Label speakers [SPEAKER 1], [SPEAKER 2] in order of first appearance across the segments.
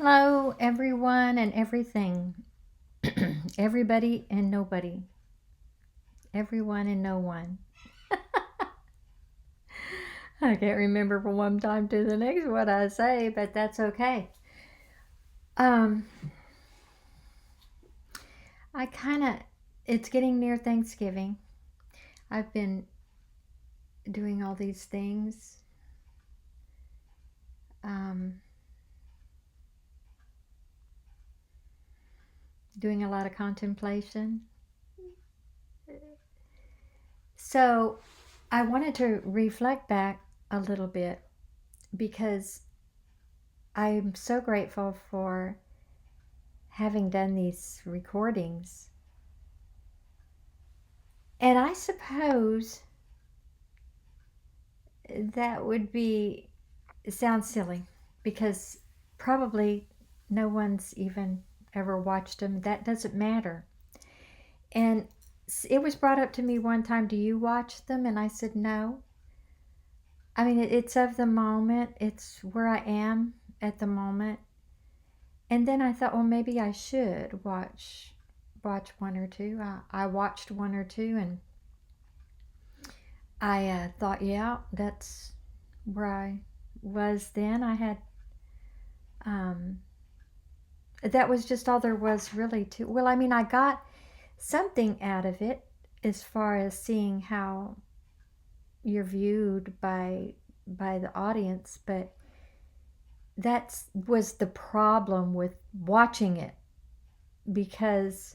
[SPEAKER 1] Hello, everyone and everything. Everybody and nobody. Everyone and no one. I can't remember from one time to the next what I say, but that's okay. Um, it's getting near Thanksgiving. I've been doing all these things. Um, doing a lot of contemplation. So I wanted to reflect back a little bit because I'm so grateful for having done these recordings. And I suppose that would be sound silly because probably no one's even ever watched them. That doesn't matter. And it was brought up to me one time, do you watch them? And I said, no. I mean, it's of the moment, it's where I am at the moment. And then I thought, well, maybe I should watch one or two. I watched one or two, and I thought, yeah, that's where I was then. I had, um, that was just all there was really to. Well, I mean, I got something out of it as far as seeing how you're viewed by the audience, but that was the problem with watching it because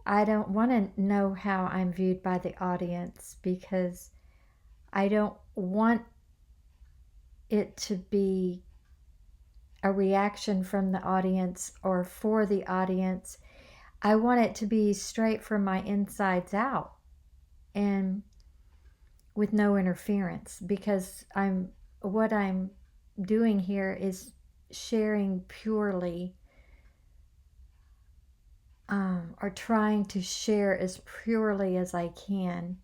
[SPEAKER 1] I don't want to know how I'm viewed by the audience because I don't want it to be a reaction from the audience or for the audience. I want it to be straight from my insides out and with no interference because what I'm doing here is sharing purely or trying to share as purely as I can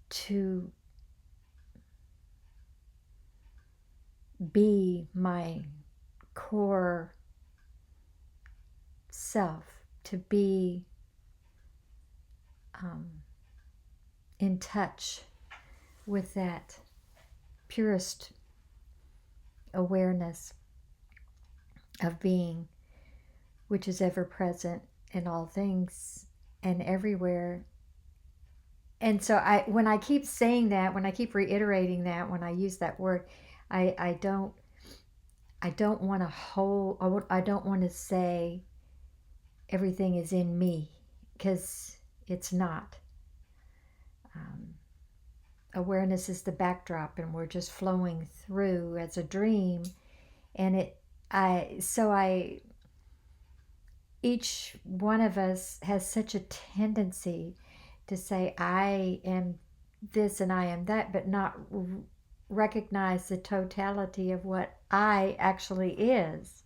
[SPEAKER 1] to be my core self, to be in touch with that purest awareness of being, which is ever present in all things and everywhere. And so when I keep saying that, when I keep reiterating that, when I use that word, I don't want to I don't want to say everything is in me because it's not. Um, Awareness is the backdrop and we're just flowing through as a dream. And each one of us has such a tendency to say, I am this and I am that, but not recognize the totality of what I actually is.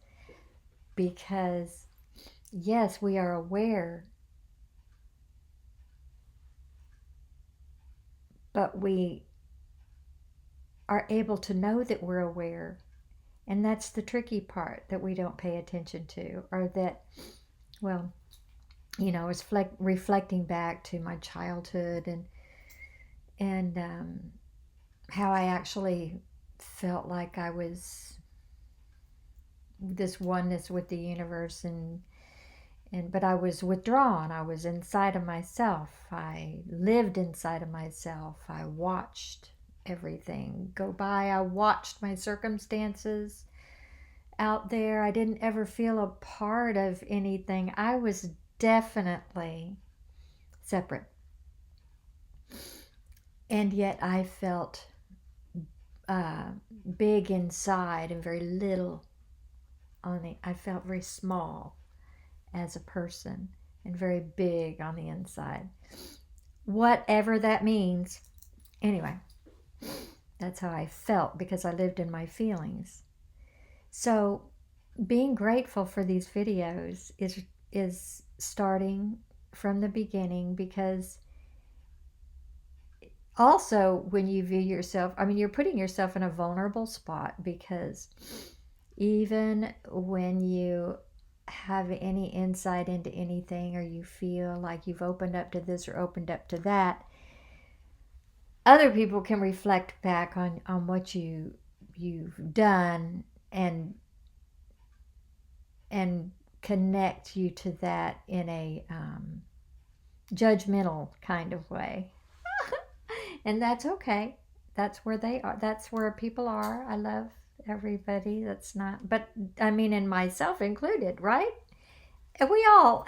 [SPEAKER 1] Because, yes, we are aware, but we are able to know that we're aware. And that's the tricky part that we don't pay attention to, or that, well, it's reflecting back to my childhood and how I actually felt like I was this oneness with the universe, but I was withdrawn. I was inside of myself. I lived inside of myself. I watched everything go by. I watched my circumstances out there. I didn't ever feel a part of anything. I was definitely separate. And yet I felt big inside and very little on the. I felt very small as a person and very big on the inside. Whatever that means. Anyway, that's how I felt because I lived in my feelings. So being grateful for these videos is starting from the beginning, because also when you view yourself, I mean, you're putting yourself in a vulnerable spot because even when you have any insight into anything, or you feel like you've opened up to this or opened up to that, other people can reflect back on what you've done and connect you to that in a judgmental kind of way. And that's okay. That's where they are. That's where people are. I love everybody. That's not, but I mean, and myself included, right? And we all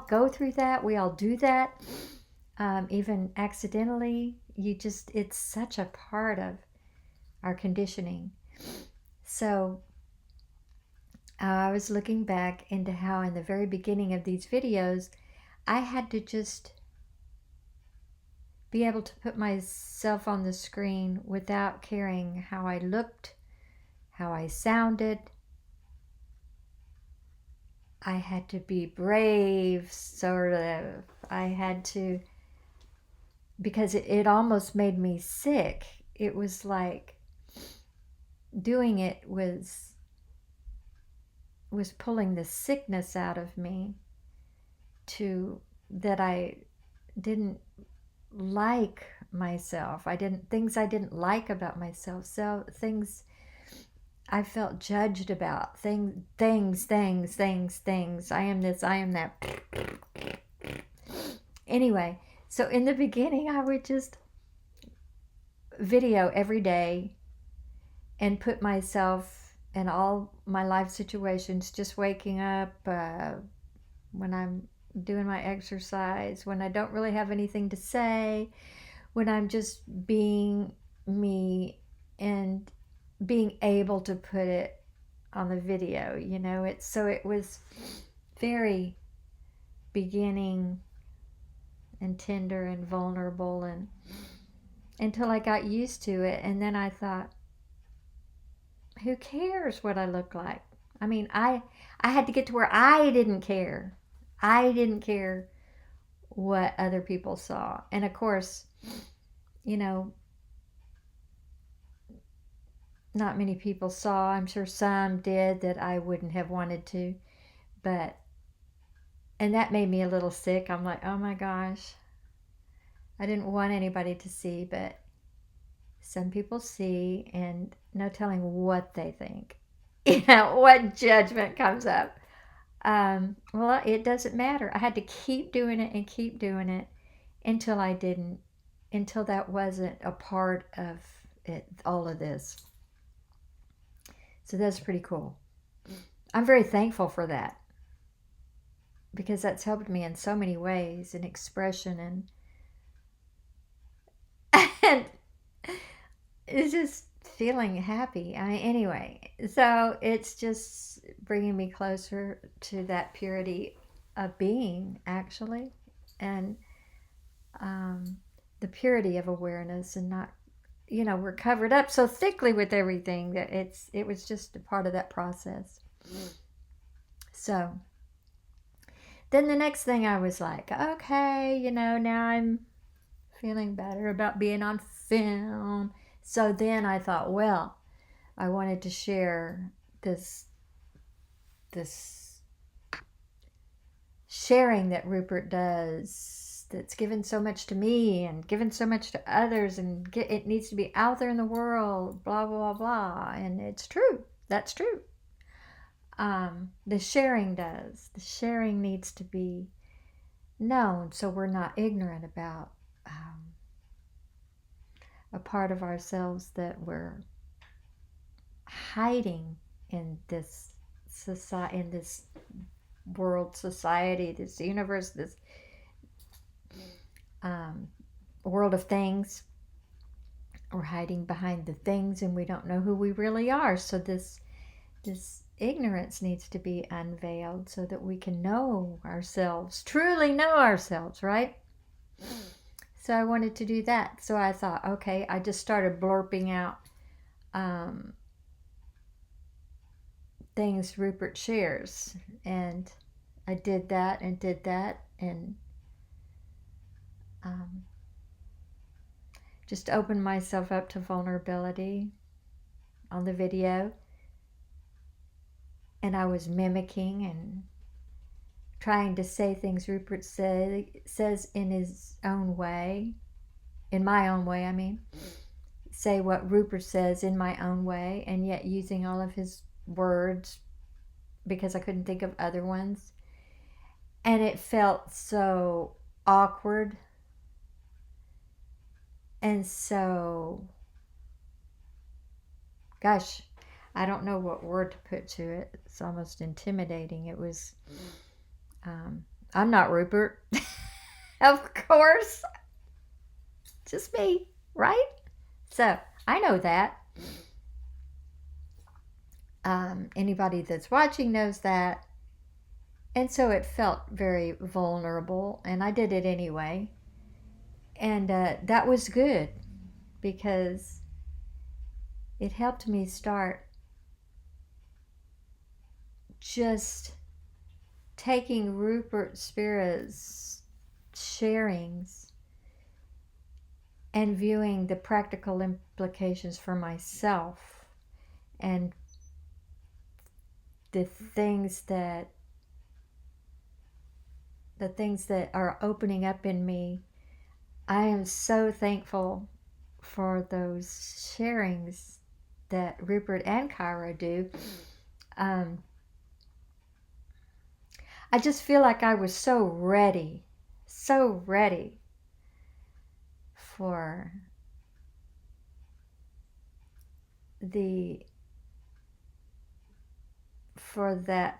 [SPEAKER 1] go through that. We all do that, even accidentally. It's such a part of our conditioning. So I was looking back into how in the very beginning of these videos, I had to just be able to put myself on the screen without caring how I looked, how I sounded. I had to be brave, sort of. I had to, because it almost made me sick. It was like doing it was pulling the sickness out of me to that I didn't like myself. Things I didn't like about myself. So things I felt judged about. Things. I am this, I am that. Anyway, so in the beginning I would just video every day and put myself in all my life situations, just waking up, when I'm doing my exercise, when I don't really have anything to say, when I'm just being me and being able to put it on the video, it was very beginning and tender and vulnerable, and until I got used to it. And then I thought, who cares what I look like? I mean, I had to get to where I didn't care. I didn't care what other people saw. And of course, not many people saw. I'm sure some did that I wouldn't have wanted to. And that made me a little sick. I'm like, oh my gosh, I didn't want anybody to see, but some people see, and no telling what they think. What judgment comes up. Well, it doesn't matter. I had to keep doing it and keep doing it until until that wasn't a part of it, all of this. So that's pretty cool. I'm very thankful for that, because that's helped me in so many ways in expression, and it's just feeling happy. Anyway, so it's just bringing me closer to that purity of being, actually, and the purity of awareness, and not, we're covered up so thickly with everything that it was just a part of that process. So then the next thing, I was like, okay, now I'm feeling better about being on film. So then I thought, well, I wanted to share this sharing that Rupert does, that's given so much to me and given so much to others, and it needs to be out there in the world, blah, blah, blah. And it's true. That's true. The sharing does. The sharing needs to be known, so we're not ignorant about a part of ourselves that we're hiding in this society, in this world, society, this universe, this world of things. We're hiding behind the things, and we don't know who we really are. So this ignorance needs to be unveiled so that we can know ourselves, truly know ourselves, right? So I wanted to do that. So I thought, okay, I just started blurping out things Rupert shares. And I did that and just opened myself up to vulnerability on the video. and I was mimicking and trying to say things Rupert says in his own way, in my own way, I mean, say what Rupert says in my own way, and yet using all of his words because I couldn't think of other ones. And it felt so awkward and so, gosh, I don't know what word to put to it. It's almost intimidating. It was, I'm not Rupert, of course, just me, right? So I know that. Anybody that's watching knows that. And so it felt very vulnerable, and I did it anyway. And that was good because it helped me start just taking Rupert Spira's sharings and viewing the practical implications for myself and the things that are opening up in me. I am so thankful for those sharings that Rupert and Kyra do. I just feel like I was so ready for that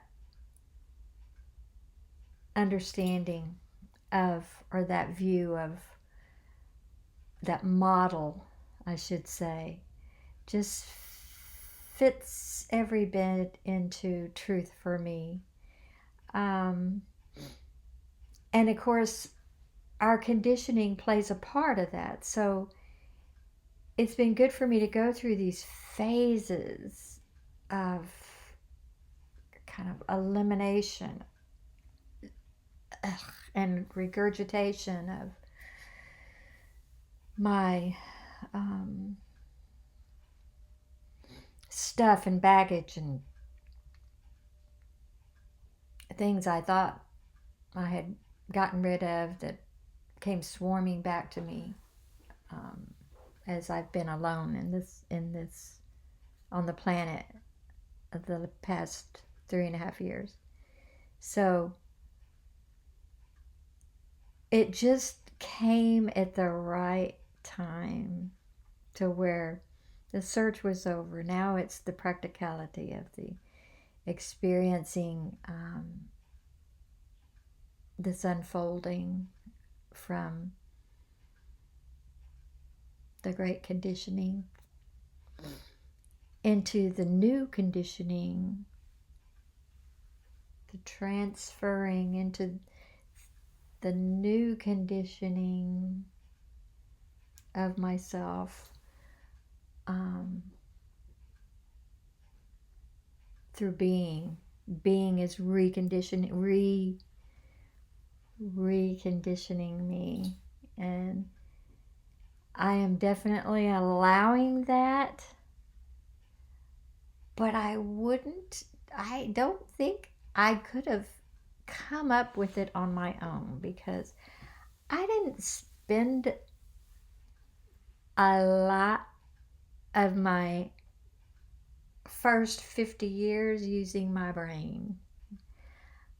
[SPEAKER 1] understanding of, or that view of, that model, I should say, just fits every bit into truth for me. And of course, our conditioning plays a part of that. So it's been good for me to go through these phases of kind of elimination and regurgitation of my stuff and baggage and things I thought I had gotten rid of that came swarming back to me as I've been alone in this on the planet of the past 3.5 years. So it just came at the right time to where the search was over. Now it's the practicality of the experiencing this unfolding from the great conditioning into the new conditioning, the transferring into the new conditioning of myself through being. Being is reconditioning me, and I am definitely allowing that, but I don't think I could have come up with it on my own, because I didn't spend a lot of my first 50 years using my brain.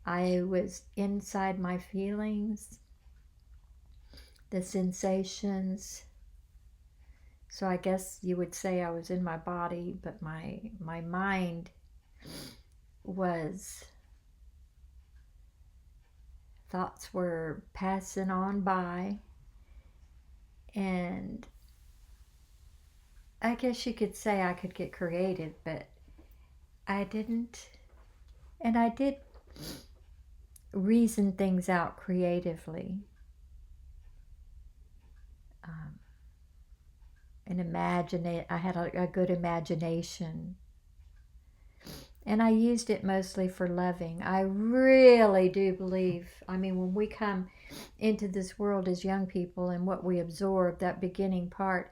[SPEAKER 1] I was inside my feelings, the sensations. So I guess you would say I was in my body, but my mind was, thoughts were passing on by, and I guess you could say I could get creative, but I didn't. And I did reason things out creatively and imagine it. I had a good imagination, and I used it mostly for loving. I really do believe, I mean, when we come into this world as young people and what we absorb, that beginning part,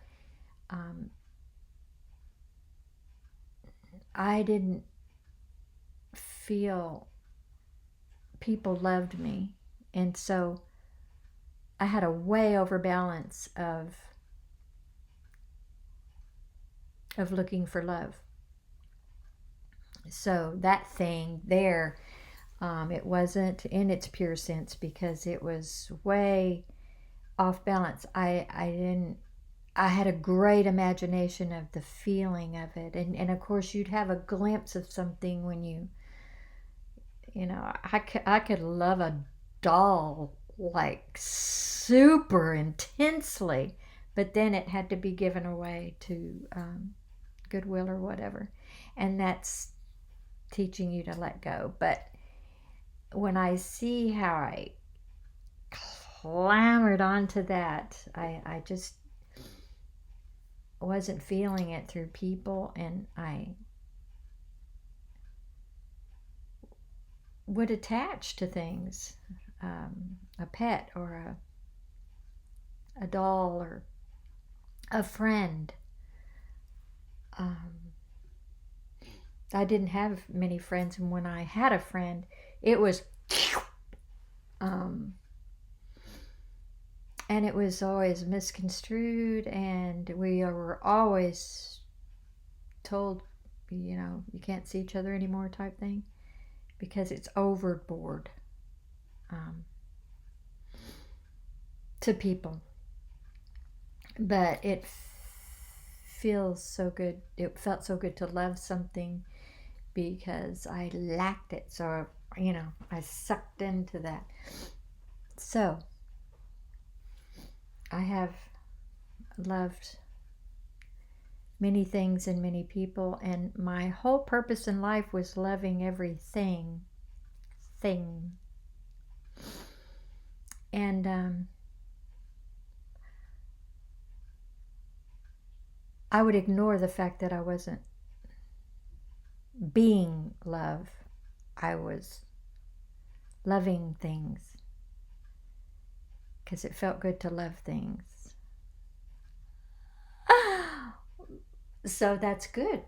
[SPEAKER 1] I didn't feel people loved me. And so I had a way overbalance of looking for love. So that thing there, it wasn't in its pure sense because it was way off balance. I had a great imagination of the feeling of it. And of course you'd have a glimpse of something when I could love a doll like super intensely, but then it had to be given away to Goodwill or whatever. And that's teaching you to let go. But when I see how I clambered onto that, I just wasn't feeling it through people, and I would attach to things, a pet or a doll or a friend. I didn't have many friends, and when I had a friend, it was and it was always misconstrued, and we were always told, you can't see each other anymore type thing, because it's overboard to people. But it feels so good. It felt so good to love something because I lacked it. So, I sucked into that. So, I have loved many things and many people, and my whole purpose in life was loving everything. And I would ignore the fact that I wasn't being love. I was loving things because it felt good to love things. So that's good,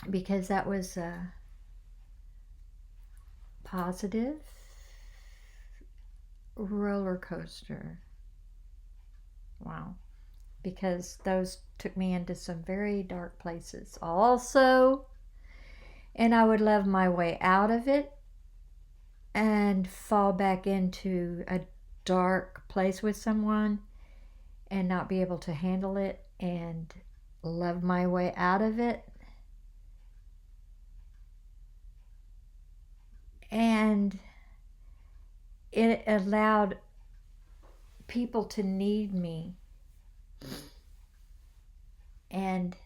[SPEAKER 1] because that was a positive roller coaster. Wow. Because those took me into some very dark places also, and I would love my way out of it and fall back into a dark place with someone and not be able to handle it and love my way out of it. And it allowed people to need me, and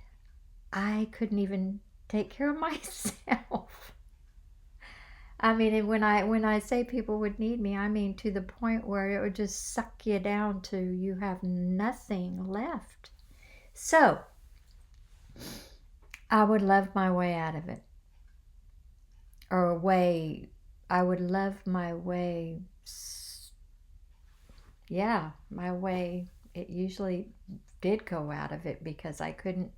[SPEAKER 1] I couldn't even take care of myself. I mean, and when I say people would need me, I mean to the point where it would just suck you down to you have nothing left. So I would love my way out of it, or I would love my way. Yeah, my way. It usually did go out of it because I couldn't.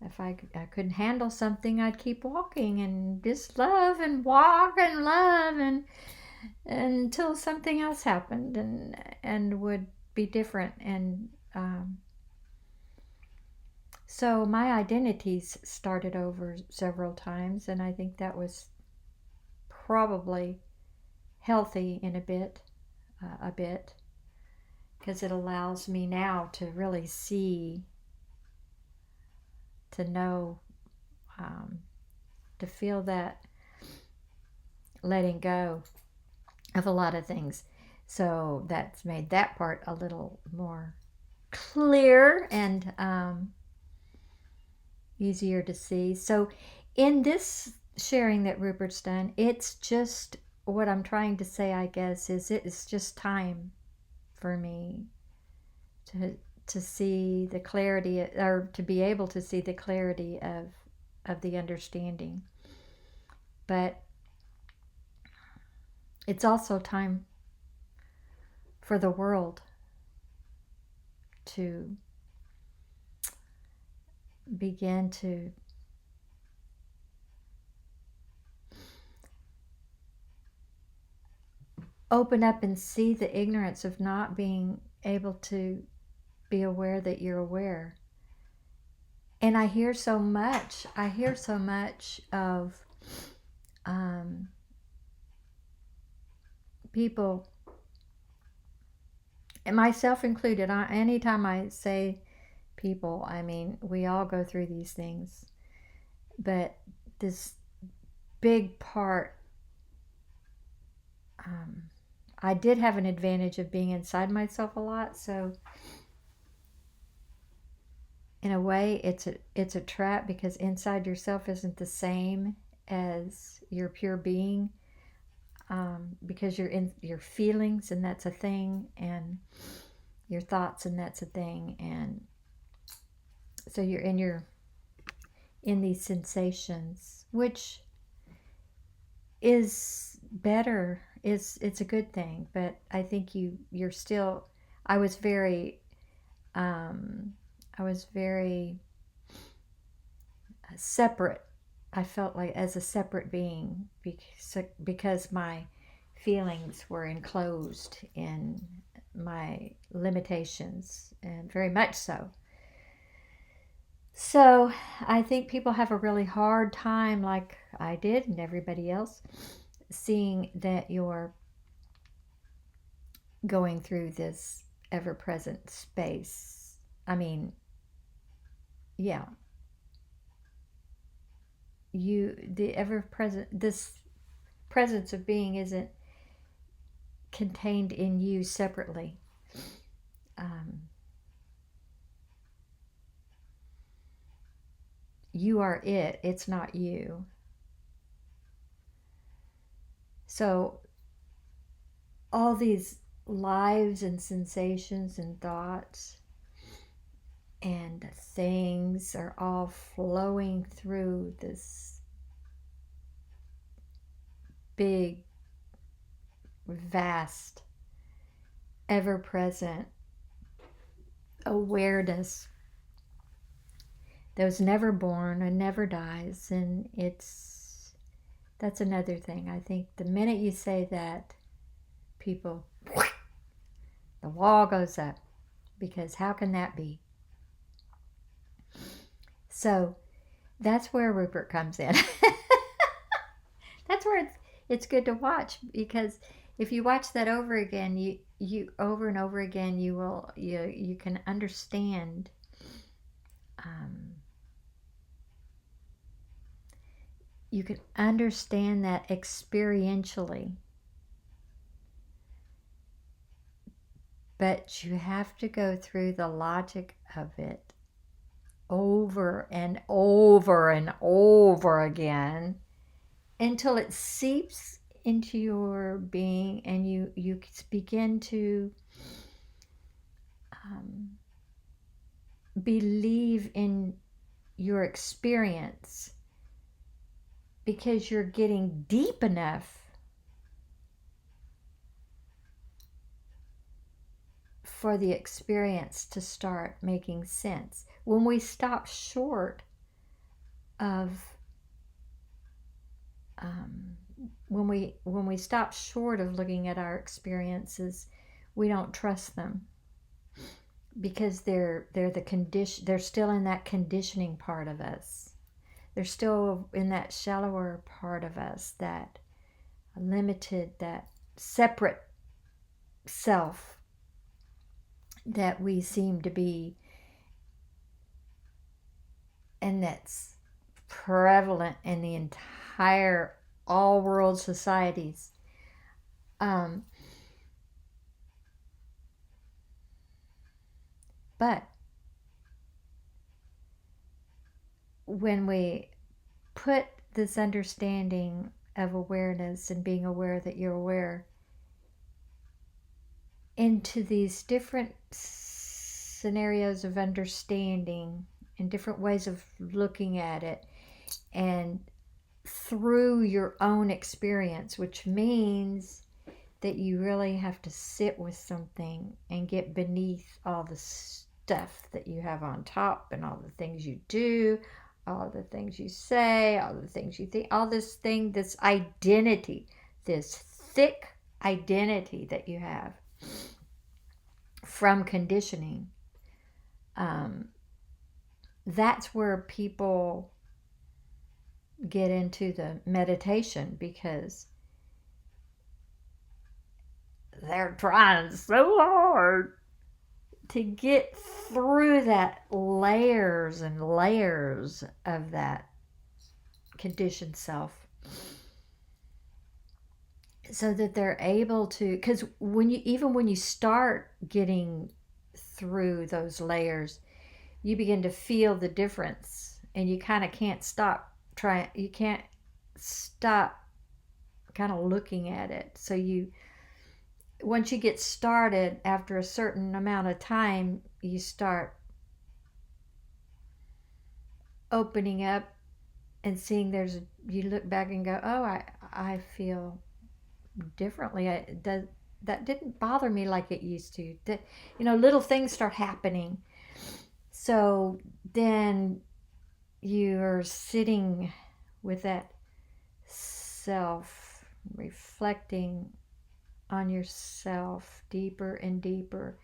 [SPEAKER 1] If I couldn't handle something, I'd keep walking and just love and walk and love and until something else happened and would be different. And so my identities started over several times, and I think that was probably healthy in a bit, because it allows me now to really see, to know, to feel that letting go of a lot of things. So that's made that part a little more clear and easier to see. So in this sharing that Rupert's done, it's just what I'm trying to say, I guess, is it's just time for me to see the clarity, or to be able to see the clarity of the understanding. But it's also time for the world to begin to open up and see the ignorance of not being able to be aware that you're aware. And I hear so much of people, and myself included. Anytime I say people, I mean, we all go through these things. But this big part, I did have an advantage of being inside myself a lot. So in a way, it's a trap, because inside yourself isn't the same as your pure being, because you're in your feelings, and that's a thing, and your thoughts, and that's a thing, and so you're in these sensations, which is better. It's a good thing, but I think you're still. I was very separate. I felt like as a separate being, because my feelings were enclosed in my limitations, and very much so. So I think people have a really hard time, like I did and everybody else, seeing that you're going through this ever-present space. I mean, yeah, the ever-present, this presence of being isn't contained in you separately. You are it. It's not you. So all these lives and sensations and thoughts and things are all flowing through this big, vast, ever-present awareness that was never born and never dies. And that's another thing. I think the minute you say that, people, the wall goes up, because how can that be? So that's where Rupert comes in. That's where it's good to watch, because if you watch that over again, you over and over again, you can understand. You can understand that experientially, but you have to go through the logic of it over and over and over again until it seeps into your being, and you begin to believe in your experience, because you're getting deep enough for the experience to start making sense. When we stop short of when we stop short of looking at our experiences, we don't trust them, because they're still in that conditioning part of us. They're still in that shallower part of us, that limited, that separate self that we seem to be, and that's prevalent in the entire all world societies. But when we put this understanding of awareness and being aware that you're aware into these different scenarios of understanding and different ways of looking at it, and through your own experience, which means that you really have to sit with something and get beneath all the stuff that you have on top, and all the things you do, all the things you say, all the things you think, all this identity, this thick identity that you have from conditioning, um, that's where people get into the meditation, because they're trying so hard to get through that layers and layers of that conditioned self, so that they're able to, because when you start getting through those layers, you begin to feel the difference, and you kind of can't stop trying, you can't stop kind of looking at it. So you, once you get started, after a certain amount of time, you start opening up and seeing you look back and go, oh, I feel differently. That didn't bother me like it used to. That, little things start happening. So then you're sitting with that self, reflecting on yourself deeper and deeper.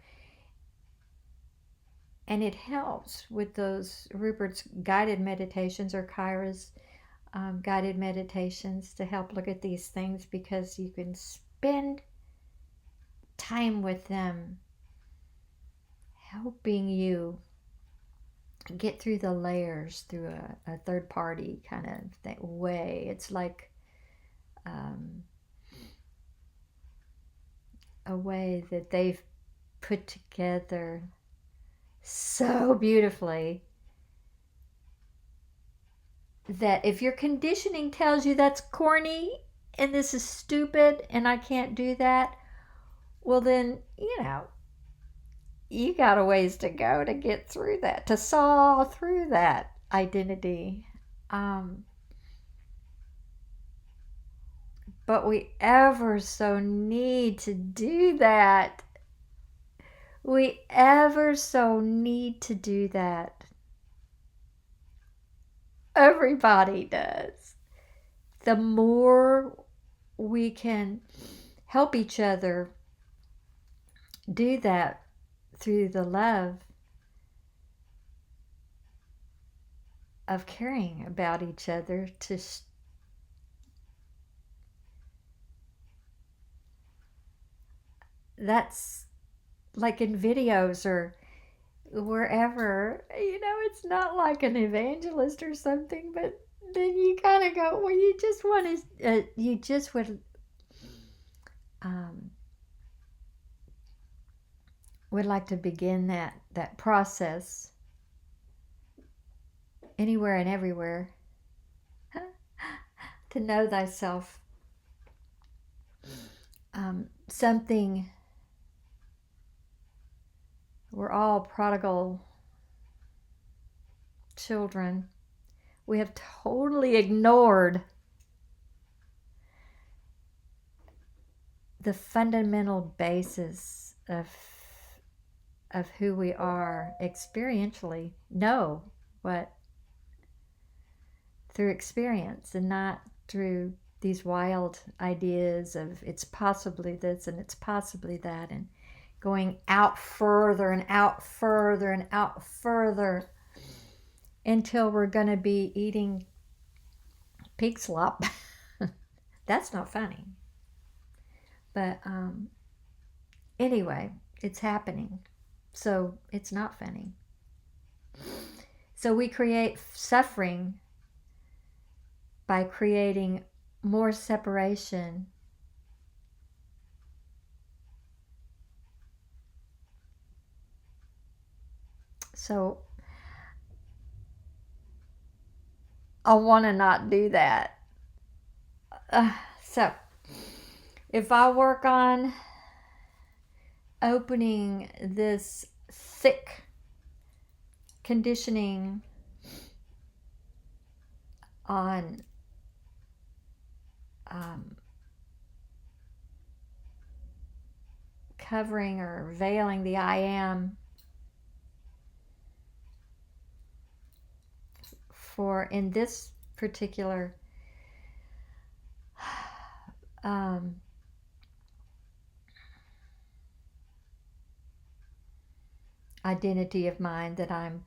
[SPEAKER 1] And it helps with those Rupert's guided meditations, or Kyra's guided meditations, to help look at these things, because you can spend time with them helping you get through the layers through a third party kind of way. It's like a way that they've put together so beautifully, that if your conditioning tells you that's corny and this is stupid and I can't do that, well then, you got a ways to go to get through that, to saw through that identity. But we ever so need to do that. We ever so need to do that. Everybody does. The more we can help each other do that through the love of caring about each other, that's like in videos or wherever, it's not like an evangelist or something, but then you kind of go, well, you just want to, you just would like to begin that process anywhere and everywhere, to know thyself, something. We're all prodigal children. We have totally ignored the fundamental basis of who we are experientially. Know what through experience, and not through these wild ideas of it's possibly this and it's possibly that, and going out further and out further and out further until we're going to be eating pig slop. That's not funny. But anyway, it's happening. So it's not funny. So we create suffering by creating more separation. So I want to not do that. So if I work on opening this thick conditioning on covering or veiling the I am, for in this particular identity of mine that I'm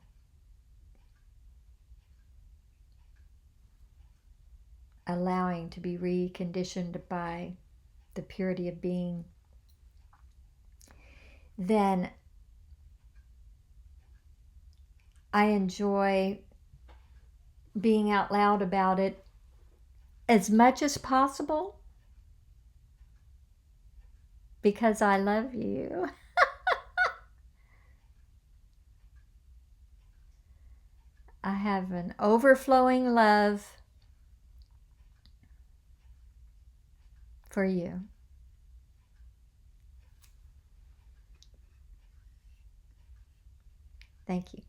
[SPEAKER 1] allowing to be reconditioned by the purity of being, then I enjoy being out loud about it as much as possible because I love you. I have an overflowing love for you. Thank you.